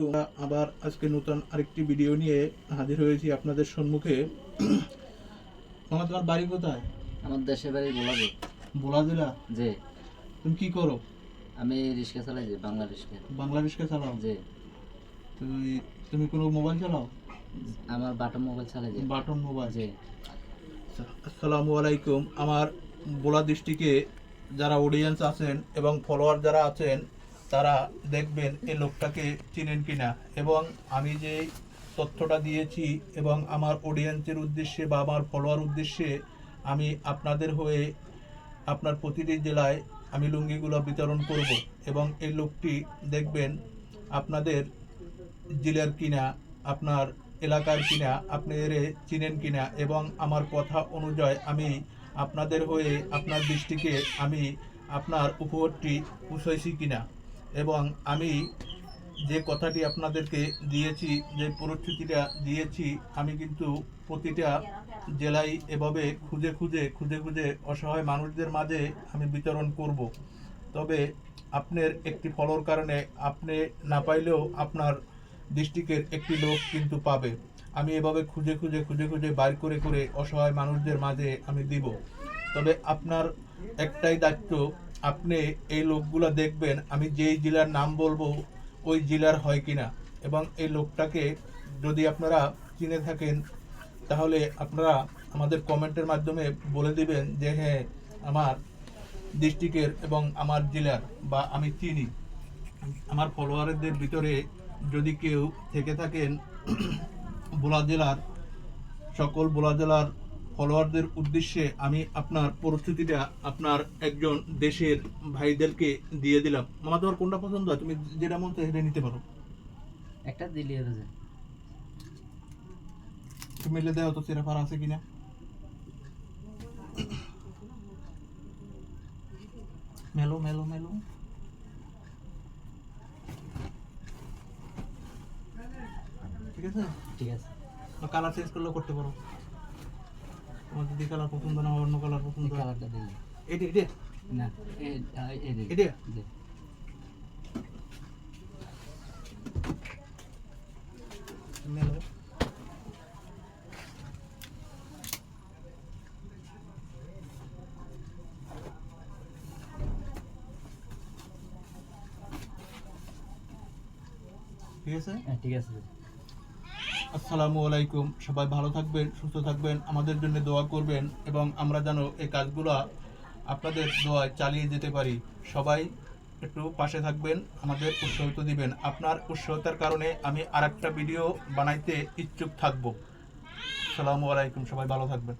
আমরা আবার আজকে নতুন আরেকটি ভিডিও নিয়ে হাজির হয়েছি আপনাদের সম্মুখে। তোমার বাড়ি কোথায়? আমার দেশের বাড়ি বোলাবে। ভোলা জেলা? জি। তুমি কি করো? আমি রিক্সা চালাই, যে বাংলা রিক্সা। বাংলা রিক্সা চালাও? জি। তুমি কোনো মোবাইল চালাও? আমার বাটন মোবাইল চালাই। যে বাটন মোবাইল? জি। আসসালামু আলাইকুম। আমার ভোলা ডিস্ট্রিক্টে যারা অডিয়েন্স আছেন এবং ফলোয়ার যারা আছেন তারা দেখবেন এই লোকটাকে চিনেন কিনা, এবং আমি যে তথ্যটা দিয়েছি এবং আমার অডিয়েন্সের উদ্দেশ্যে বা আমার ফলোয়ার উদ্দেশ্যে আমি আপনাদের হয়ে আপনার প্রতিটি জেলায় আমি লুঙ্গিগুলো বিতরণ করব, এবং এই লোকটি দেখবেন আপনাদের জেলার কিনা, আপনার এলাকার কিনা, আপনি এর চিনেন কিনা, এবং আমার কথা অনুযায়ী আমি আপনাদের হয়ে আপনার দৃষ্টিকে আমি আপনার উপহারটি পৌঁছাইছি কিনা, এবং আমি যে কথাটি আপনাদেরকে দিয়েছি, যে পরিস্থিতিটা দিয়েছি, আমি কিন্তু প্রতিটা জেলায় এভাবে খুঁজে খুঁজে খুঁজে খুঁজে অসহায় মানুষদের মাঝে আমি বিতরণ করব। তবে আপনার একটি ফলোর কারণে আপনি না পাইলেও আপনার ডিস্ট্রিক্টের একটি লোক কিন্তু পাবে। আমি এভাবে খুঁজে খুঁজে খুঁজে খুঁজে বাইর করে করে অসহায় মানুষদের মাঝে আমি দিব। তবে আপনার একটাই দায়িত্ব, আপনি এই লোকগুলো দেখবেন আমি যেই জেলার নাম বলবো ওই জেলার হয় কিনা, এবং এই লোকটাকে যদি আপনারা চিনে থাকেন তাহলে আপনারা আমাদের কমেন্টের মাধ্যমে বলে দিবেন যে হ্যাঁ আমার ডিস্ট্রিক্টের এবং আমার জেলার বা আমি চিনি। আমার ফলোয়ারদের ভিতরে যদি কেউ থেকে থাকেন ভোলা জেলার, সকল ভোলা জেলার ফলোয়ারদের উদ্দেশ্যে আমি আপনার পরিস্থিতিটা আপনার একজন দেশের ভাইদেরকে দিয়ে দিলাম। মামা, তোমার কোনটা পছন্দ হয়? তুমি যেটা মন চায় সেটা নিতে পারো। একটা দিলি হবে। তুমি মিলে দেওয়া তো চেরা ফার আছে কিনা। মেলো মেলো মেলো। ঠিক আছে? ঠিক আছে। কালার চেঞ্জ করলেও করতে পারো। তোমার যদি কালার পছন্দ না হয় অন্য কালার পছন্দ হয়। কালারটা দিলি। এটা এটা না, এই দিলি। এটা জি। মেলো। ঠিক আছে? হ্যাঁ, ঠিক আছে। আসসালামু আলাইকুম। সবাই ভালো থাকবেন, সুস্থ থাকবেন, আমাদের জন্য দোয়া করবেন, এবং আমরা যেন এই কাজগুলো আপনাদের দোয়ায় চালিয়ে যেতে পারি। সবাই একটু পাশে থাকবেন, আমাদের উৎসাহিত দিবেন। আপনার উৎসাহতার কারণে আমি আরেকটা ভিডিও বানাইতে ইচ্ছুক থাকব। আসসালামু আলাইকুম। সবাই ভালো থাকবেন।